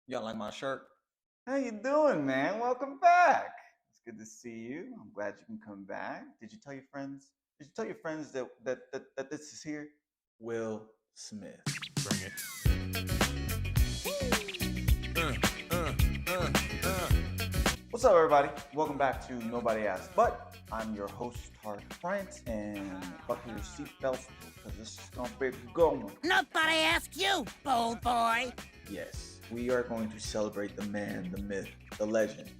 Y'all like my shirt? How you doing, man? Welcome back. It's good to see you. I'm glad you can come back. Did you tell your friends? Did you tell your friends that this is here? Will Smith. Bring it. What's up, everybody? Welcome back to Nobody Asked But. I'm your host, Tark Bryant, and buckle your seatbelts because this is gonna be a good one. Nobody asks you, bold boy. Yes, we are going to celebrate the man, the myth, the legend.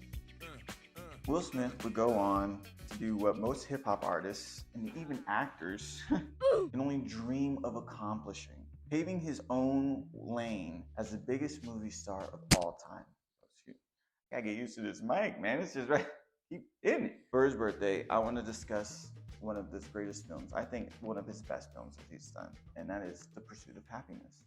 Will Smith would go on to do what most hip hop artists and even actors can only dream of accomplishing, paving his own lane as the biggest movie star of all time. Oh, shoot. I gotta get used to this mic, man. It's just right. Keep in it. For his birthday, I want to discuss one of his greatest films. I think one of his best films that he's done, and that is The Pursuit of Happyness.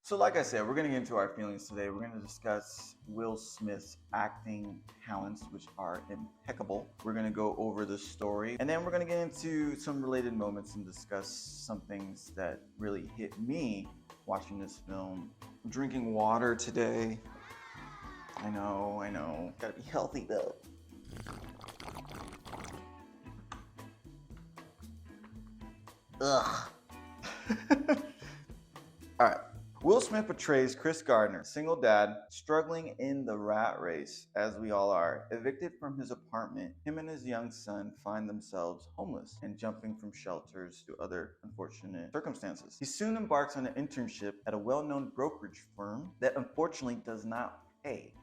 So like I said, we're going to get into our feelings today. We're going to discuss Will Smith's acting talents, which are impeccable. We're going to go over the story, and then we're going to get into some related moments and discuss some things that really hit me watching this film. I'm drinking water today. I know. Gotta be healthy though. Ugh. All right. Will Smith portrays Chris Gardner, single dad, struggling in the rat race, as we all are. Evicted from his apartment, him and his young son find themselves homeless and jumping from shelters to other unfortunate circumstances. He soon embarks on an internship at a well-known brokerage firm that unfortunately does not pay.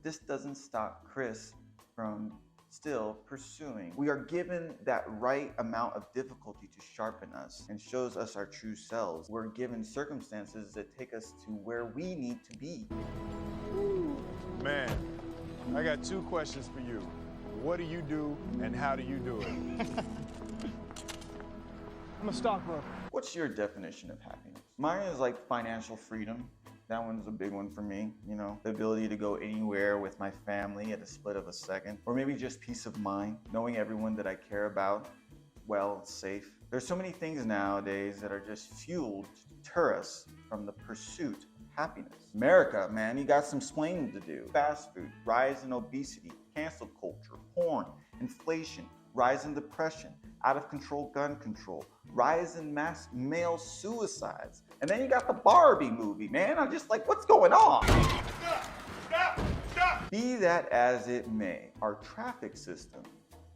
This doesn't stop Chris from still pursuing. We are given that right amount of difficulty to sharpen us and shows us our true selves. We're given circumstances that take us to where we need to be. Man, I got two questions for you. What do you do and how do you do it? I'm a stockbroker. What's your definition of happiness? Mine is like financial freedom. That one's a big one for me, the ability to go anywhere with my family at a split of a second, or maybe just peace of mind, knowing everyone that I care about, well, safe. There's so many things nowadays that are just fueled to deter us from the pursuit of happiness. America, man, you got some explaining to do. Fast food, rise in obesity, cancel culture, porn, inflation, rise in depression, out of control gun control, rise in mass male suicides. And then you got the Barbie movie, man. I'm just like, what's going on? Stop! Be that as it may, our traffic system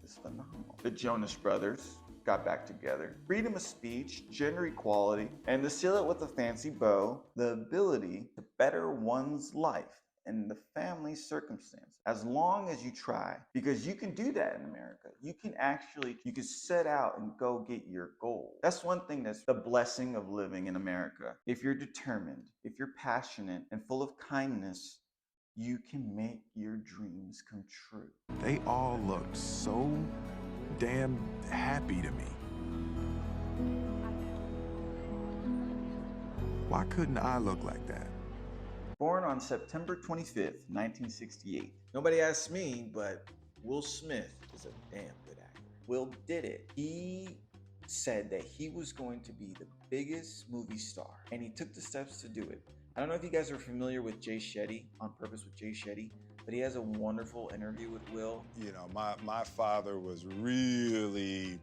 is phenomenal. The Jonas Brothers got back together. Freedom of speech, gender equality, and to seal it with a fancy bow, the ability to better one's life and the family circumstance, as long as you try, because you can do that in America. You can set out and go get your goal. That's one thing that's the blessing of living in America. If you're determined, if you're passionate and full of kindness, you can make your dreams come true. They all look so damn happy to me. Why couldn't I look like that? Born on September 25th, 1968. Nobody asked me, but Will Smith is a damn good actor. Will did it. He said that he was going to be the biggest movie star, and he took the steps to do it. I don't know if you guys are familiar with Jay Shetty, On Purpose with Jay Shetty, but he has a wonderful interview with Will. My father was really,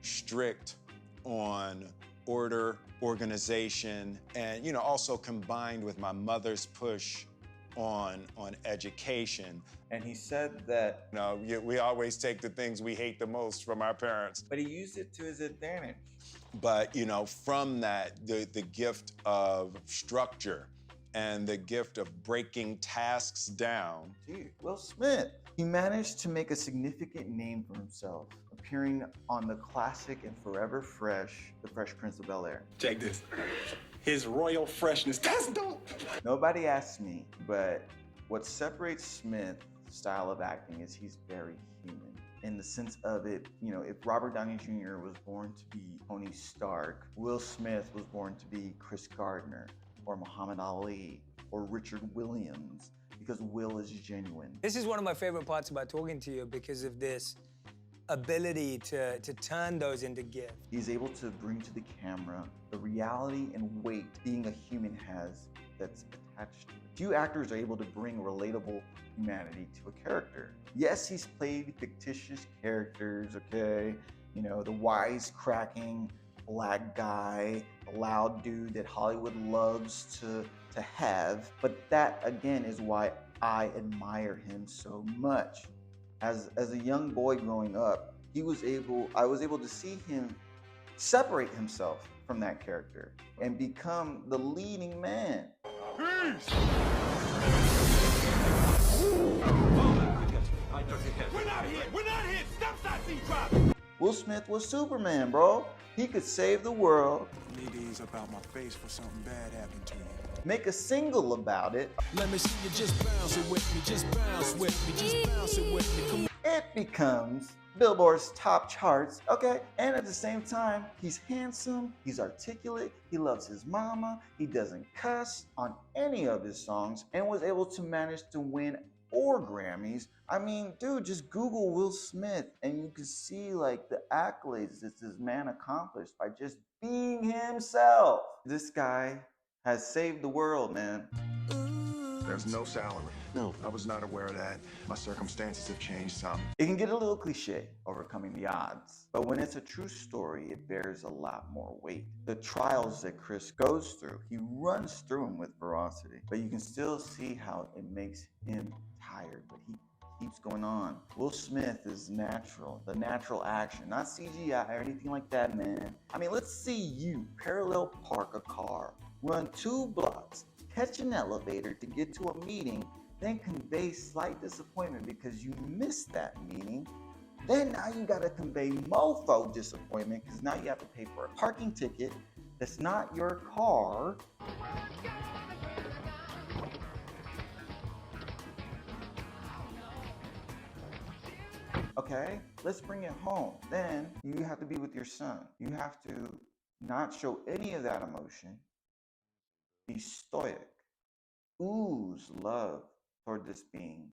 strict on order, organization, and also combined with my mother's push on education. And he said that We always take the things we hate the most from our parents. but he used it to his advantage. But from that, the gift of structure and the gift of breaking tasks down. Dude, Will Smith. He managed to make a significant name for himself, appearing on the classic and forever fresh, The Fresh Prince of Bel-Air. Check this. His royal freshness. That's dope. Nobody asked me, but what separates Smith's style of acting is he's very human. In the sense of it, if Robert Downey Jr. was born to be Tony Stark, Will Smith was born to be Chris Gardner, or Muhammad Ali, or Richard Williams, because Will is genuine. This is one of my favorite parts about talking to you because of this. ability to turn those into gifts. He's able to bring to the camera the reality and weight being a human has that's attached to it. Few actors are able to bring relatable humanity to a character. Yes, he's played fictitious characters, okay? You know, the wisecracking black guy, the loud dude that Hollywood loves to have. But that, again, is why I admire him so much. As a young boy growing up, I was able to see him separate himself from that character and become the leading man. Peace! We're not hit! We're not hit! Stop sightseeing drop! Will Smith was Superman, bro. He could save the world. Need to ease up out my face for something bad happened to you. Make a single about it. Let me see you just bounce it with me, just bounce with me, just bounce it with me. Come on. It becomes Billboard's top charts, okay? And at the same time, he's handsome, he's articulate, he loves his mama, he doesn't cuss on any of his songs, and was able to manage to win 4 Grammys. I mean, dude, just Google Will Smith and you can see like the accolades that this man accomplished by just being himself. This guy has saved the world, man. There's no salary. No. I was not aware of that. My circumstances have changed some. It can get a little cliche, overcoming the odds. But when it's a true story, it bears a lot more weight. The trials that Chris goes through, he runs through them with ferocity. But you can still see how it makes him tired, but he keeps going on. Will Smith is natural, the natural action, not CGI or anything like that, man. I mean, let's see you parallel park a car, run 2 blocks, catch an elevator to get to a meeting, then convey slight disappointment because you missed that meeting. Then now you gotta convey mofo disappointment because now you have to pay for a parking ticket that's not your car. Okay, let's bring it home. Then you have to be with your son. You have to not show any of that emotion. Be stoic. Ooze love toward this being.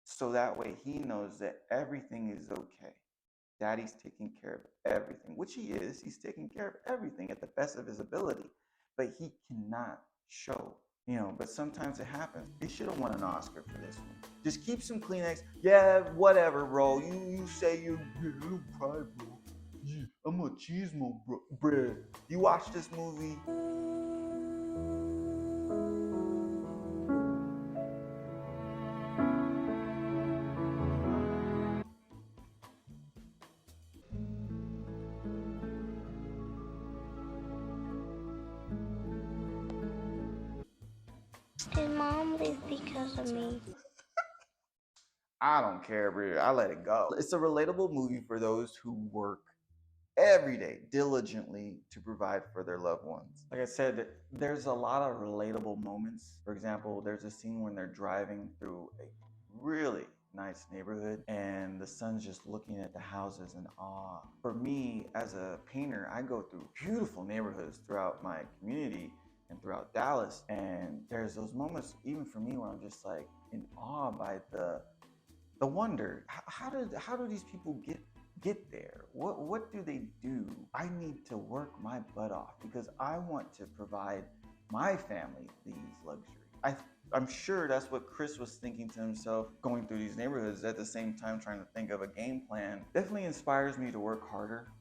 So that way he knows that everything is okay. Daddy's taking care of everything, which he is. He's taking care of everything at the best of his ability. But he cannot show, but sometimes it happens. He should have won an Oscar for this one. Just keep some Kleenex. Yeah, whatever, bro. You say you're little pride, bro. Yeah, I'm a cheesemo, bro. Bread. You watch this movie. Did Mom leave because of me? I don't care, bro. I let it go. It's a relatable movie for those who work every day diligently to provide for their loved ones. Like I said, there's a lot of relatable moments. For example, there's a scene when they're driving through a really nice neighborhood and the son's just looking at the houses in awe. For me, as a painter, I go through beautiful neighborhoods throughout my community and throughout Dallas, and there's those moments even for me where I'm just like in awe by the wonder. How do these people get there? What do they do? I need to work my butt off because I want to provide my family these luxuries. I'm sure that's what Chris was thinking to himself going through these neighborhoods, at the same time trying to think of a game plan. Definitely inspires me to work harder.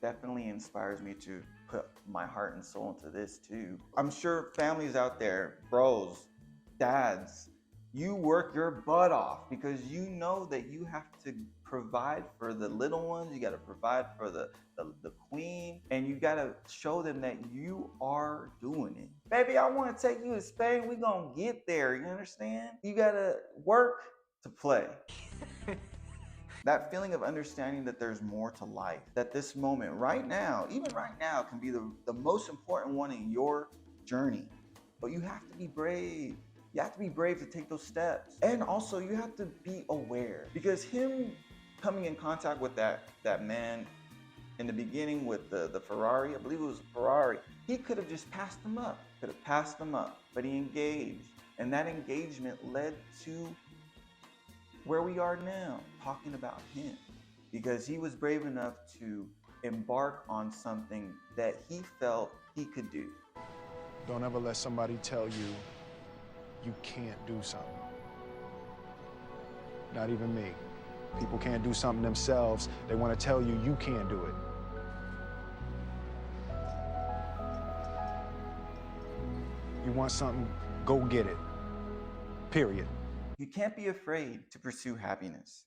Definitely inspires me to put my heart and soul into this too. I'm sure families out there, bros, dads, you work your butt off because you know that you have to provide for the little ones, you gotta provide for the queen, and you gotta show them that you are doing it. Baby, I wanna take you to Spain, we gonna get there, you understand? You gotta work to play. That feeling of understanding that there's more to life, that this moment right now, even right now, can be the most important one in your journey. But you have to be brave. You have to be brave to take those steps. And also you have to be aware, because him coming in contact with that man in the beginning with the Ferrari, I believe it was a Ferrari, he could have just passed him up, but he engaged. And that engagement led to where we are now, talking about him. because he was brave enough to embark on something that he felt he could do. Don't ever let somebody tell you you can't do something. Not even me. People can't do something themselves. They want to tell you you can't do it. You want something, go get it. Period. You can't be afraid to pursue happiness.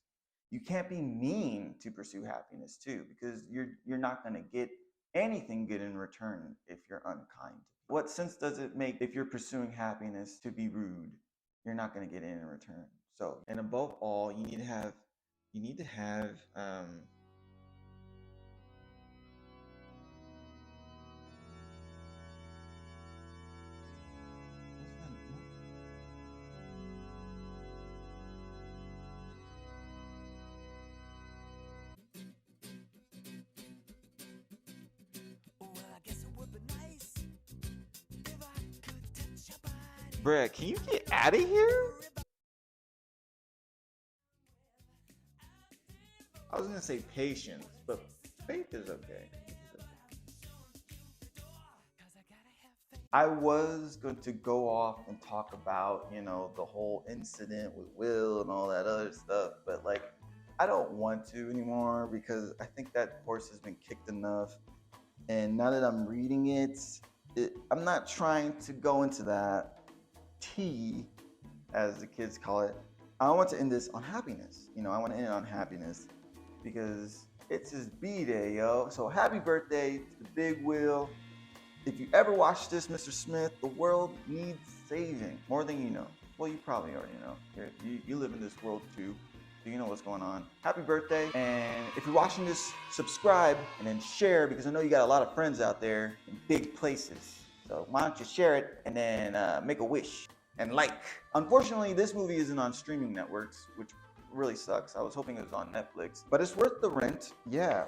You can't be mean to pursue happiness too, because you're not going to get anything good in return if you're unkind. What sense does it make if you're pursuing happiness to be rude? You're not going to get it in return. So, and above all, you need to have Bruh, can you get out of here? I was gonna say patience, but faith is okay. I was going to go off and talk about, the whole incident with Will and all that other stuff, but like, I don't want to anymore because I think that horse has been kicked enough. And now that I'm reading it, I'm not trying to go into that tea, as the kids call it. I want to end this on happiness. I want to end it on happiness because it's his B-Day, yo. So happy birthday to the big Will. If you ever watch this, Mr. Smith, the world needs saving more than you know. Well, you probably already know. You live in this world too, so you know what's going on. Happy birthday. And if you're watching this, subscribe and then share, because I know you got a lot of friends out there in big places. So why don't you share it and then make a wish and like. Unfortunately, this movie isn't on streaming networks, which really sucks. I was hoping it was on Netflix, but it's worth the rent. Yeah.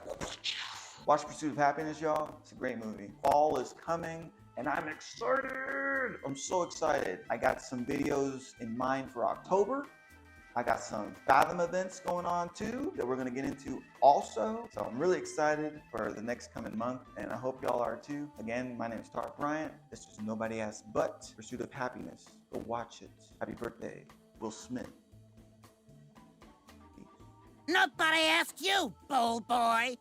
Watch Pursuit of Happyness, y'all. It's a great movie. Fall is coming, and I'm excited. I'm so excited. I got some videos in mind for October. I got some Fathom events going on too that we're gonna get into also. So I'm really excited for the next coming month, and I hope y'all are too. Again, my name is Tark Bryant. This is Nobody Asked But Pursuit of Happyness. Go watch it. Happy birthday, Will Smith. Nobody asked you, bold boy.